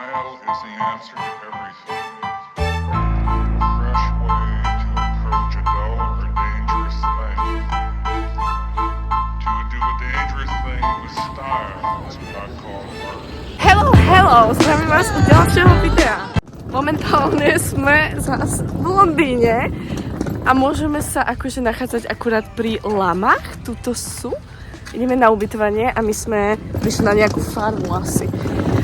Style is the answer to everything. A fresh way to approach a dull or dangerous thing. To do a dangerous thing with style is what I call art. Hello, zdravím vás u ďalšieho videa. Momentálne sme zase v Londýne a môžeme sa akože nachádzať akurát pri Lamach. Tuto sú. Ideme na ubytovanie a my sme prišli na nejakú farmu asi.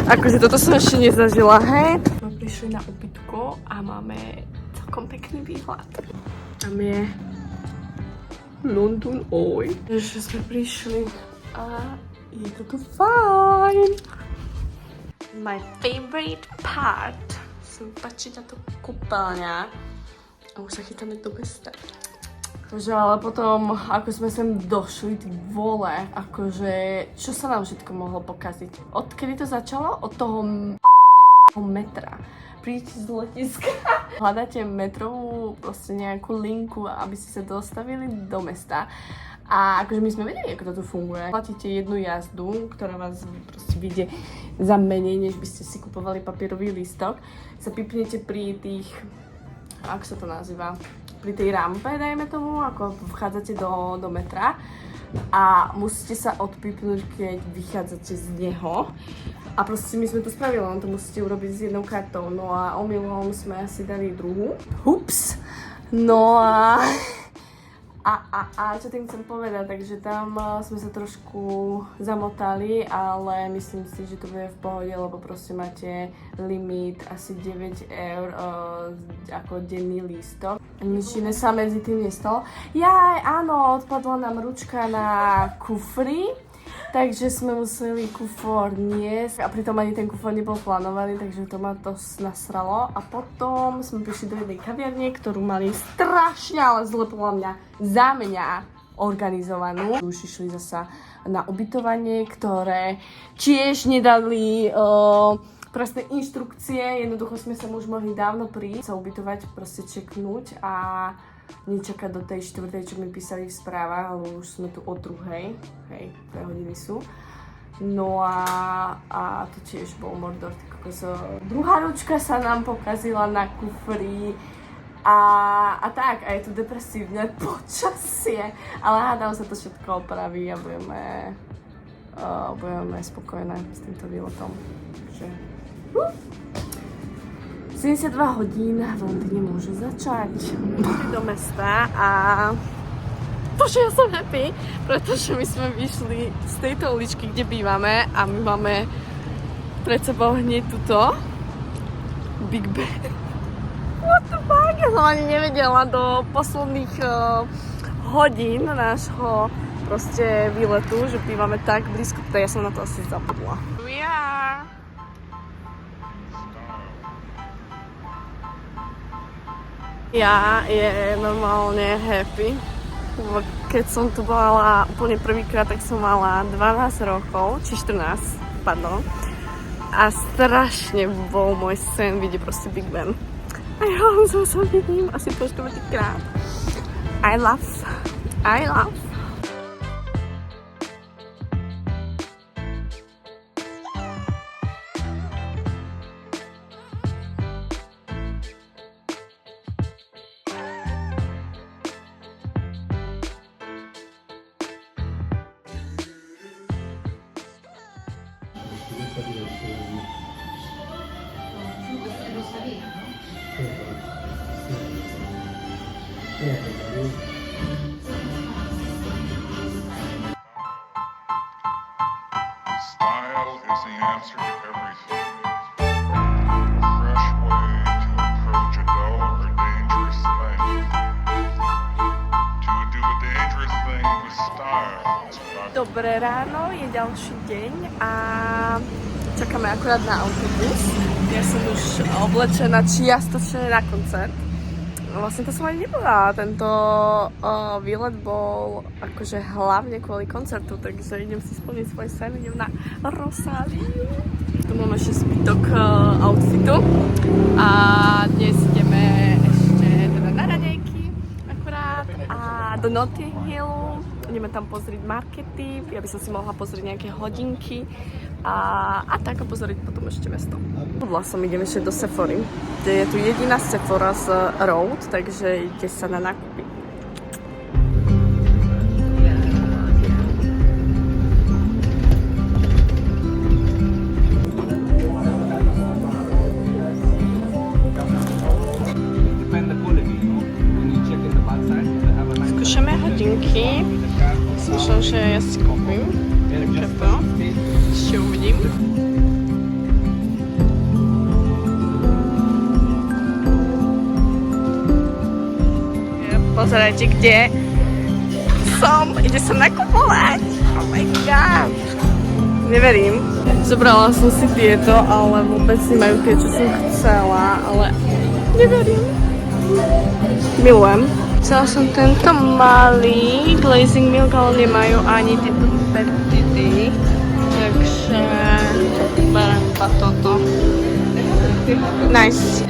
Akože toto som ešte nezažila, hej. My prišli na ubytko a máme celkom pekný výhľad. Tam je London Eye. Takže sme prišli a je to tu fajn. My favorite part. Sa mi páči táto kúpeľňa. A už sa chytáme do mesta. Akože, ale potom, ako sme sem došli, ty vole, akože, čo sa nám všetko mohlo pokaziť? Odkedy to začalo? Od toho metra. Príďte z letiska, hľadáte metrovú proste nejakú linku, aby ste sa dostavili do mesta. A akože my sme vedeli, ako toto funguje. Platíte jednu jazdu, ktorá vás proste vyjde za menej, než by ste si kupovali papierový lístok. Sa pipnete pri tých, ako sa to nazýva? Pri tej rampe, dajme tomu, ako vchádzate do metra a musíte sa odpipnúť, keď vychádzate z neho. A proste my sme to spravili, len to musíte urobiť s jednou kartou. No a omylom sme asi dali druhú. Ups! No a čo tým chcem povedať, takže tam sme sa trošku zamotali, ale myslím si, že to bude v pohode, lebo proste máte limit asi 9 eur ako denný lístok. Nič iné sa medzi tým nestalo. Áno, odpadla nám ručka na kufri, takže sme museli kufor niesť a pritom ani ten kufor nebol plánovaný, takže to ma to nasralo. A potom sme prišli do jednej kaviarne, ktorú mali strašne, ale zle podľa mňa, za mňa organizovanú. Už išli zasa na ubytovanie, ktoré tiež nedali presné inštrukcie. Jednoducho sme sa už mohli dávno prísť sa ubytovať, proste čeknúť a nečakať do tej 4, čo mi písali v správach, ale už sme tu o 2, hej, 2 hodiny sú. No a to tiež bol mordor, druhá ručka sa nám pokazila na kufri a tak, a je tu depresívne počasie, ale hádam sa to všetko opraví a budeme spokojné s týmto výletom. Takže 72 hodín v Londýne môže začať. Do mesta a bože, ja som happy, pretože my sme vyšli z tejto uličky, kde bývame a my máme pred sebou hneď tuto Big Ben. What the fuck? Ja som ani nevedela do posledných hodín nášho proste výletu, že bývame tak blízko, ja som na to asi zabudla. We are. Ja je normálne happy. Keď som tu bola úplne prvýkrát, tak som mala 12 rokov, či 14, pardon. A strašne bol môj sen vidieť proste Big Ben. A ja sa vidím asi po 4 krát. I love. Style is the answer to everything. A fresh way to approach a dull or dangerous thing. To do a dangerous thing with style is what I Dobré ráno, je ďalší deň a čakáme akurát na autobus. Ja som už oblečená čiastočne na koncert. Vlastne to som ani nebola. Tento výlet bol akože hlavne kvôli koncertu, takže idem si splniť svoj sen, idem na Rosáliu. Tu mám ešte zbytok outfitu a dnes ideme ešte teda na raňajky akurát a do Notting Hillu. Ideme tam pozrieť markety, ja by som si mohla pozrieť nejaké hodinky, a tak pozrieť potom ešte mesto. Som idem ešte do Sephory, kde je tu jediná Sephora z Road, takže ide sa na nákupy. Skúšame hodinky. Myslím, že ja si kúpim. Takéto. Ešte uvidím. Pozerajte, kde som. Ide sa nakupovať. Oh my god. Neverím. Zobrala som si tieto, ale vôbec nemajú tie, čo som chcela, ale neverím. Milujem. Chcela som tento malý glazing milk, ale nemajú ani tieto peptidy. Takže berem iba toto. Nice.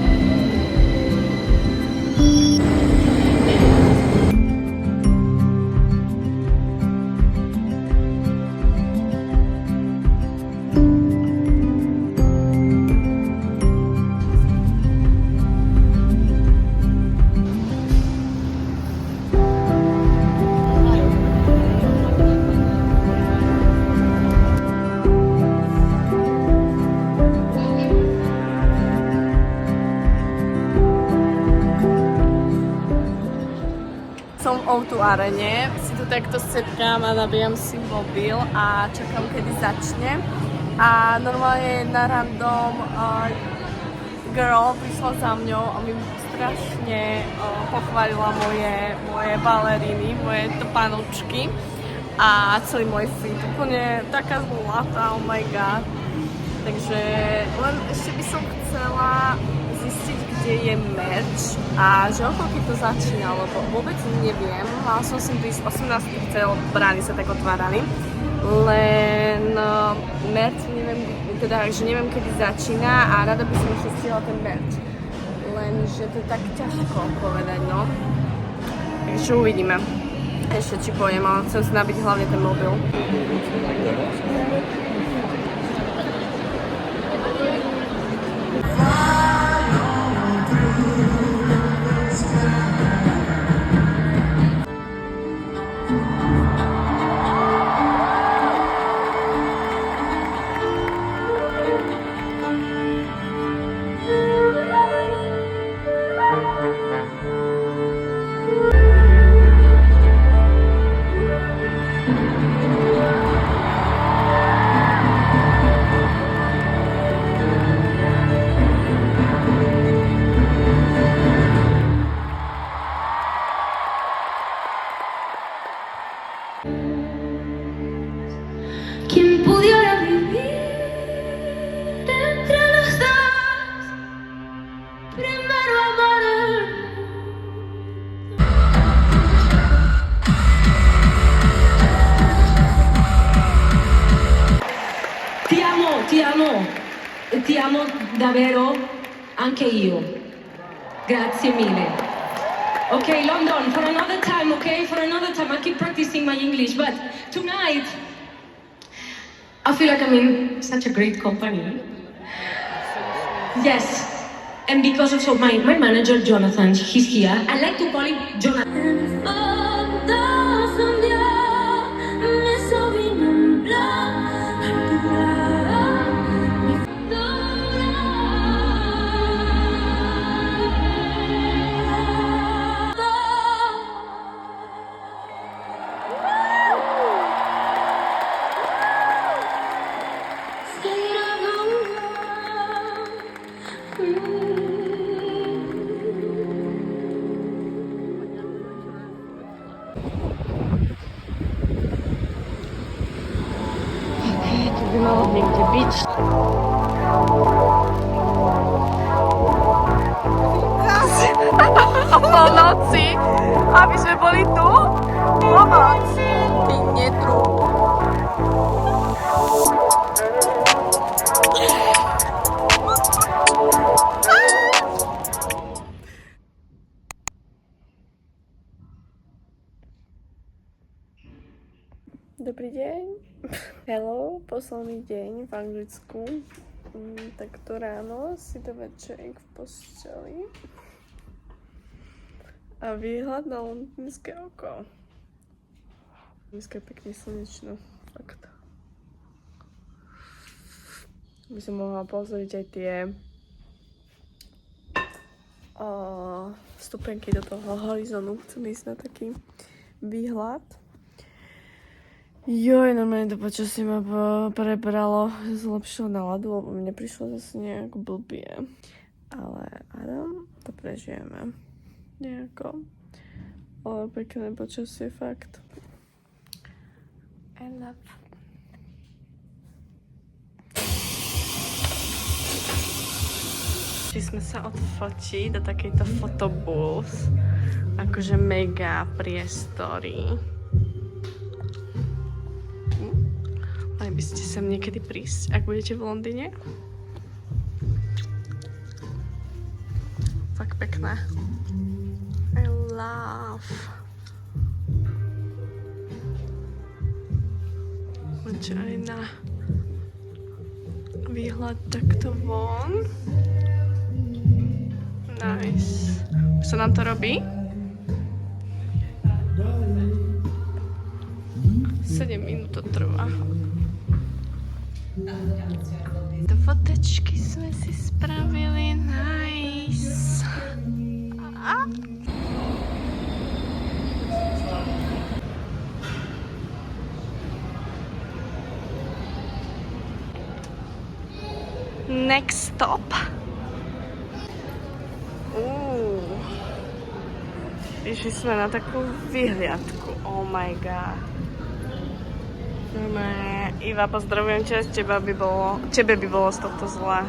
Som v O2 arene, si tu takto sepkám a nabíjam si mobil a čakám, kedy začne. A normálne jedna random girl prišla za mňou a mi strašne pochválila moje baleríny, moje topánočky a celý môj fit. Úplne taká zlatá, oh my god. Takže len ešte by som chcela zistiť, kde je merch a že okolky to začína, lebo vôbec neviem. Mala som si prísť 18. brány sa tak otvárali, len merch neviem, teda, že neviem, kedy začína a rada by som ešte stihla ten merch. Lenže to je tak ťažko povedať, no. Takže uvidíme. Ešte či pojem, ale chcem si nabiť hlavne ten mobil. ¿Quién pudiera vivir entre los dos? Primero amar. Ti amo davvero anche io. Grazie mille. Okay, London, for another time, okay? For another time. I keep practicing my English, but tonight I feel like I'm in such a great company. Yes, and because of so my manager Jonathan, he's here. I like to call him Jonathan. Tu by malo niekde byť. O polnoci, aby sme boli tu. Pomoc. Ty netrúb. Dobrý deň. Hello, posledný deň v Anglicku. Takto ráno si to večerík v posteli. A výhľad na londýnske oko. Dneska je pekne slunečno, fakt. By som mohla pozrieť aj tie vstupenky do toho horizonu. Chcem ísť na taký výhľad. Joj, normálne to počasie ma prebralo, zlepšilo náladu, lebo mne prišlo zase nejak blbie. Ale Adam, to prežijeme. Nejako. Ale pekné počasie, fakt. I love. Či sme sa odfotiť do takejto fotobooth. Akože mega priestory. Mali by ste sem niekedy prísť, ak budete v Londýne. Fakt pekné. I love. Poďte aj na výhľad takto von. Nice. Už sa nám to robí? 7 minút to trvá. Fotečky sme si spravili, nice. Next stop. Išli sme na takú vyhliadku. Oh my god. Iva, pozdravujem ťa, tebe by bolo z tohto zle.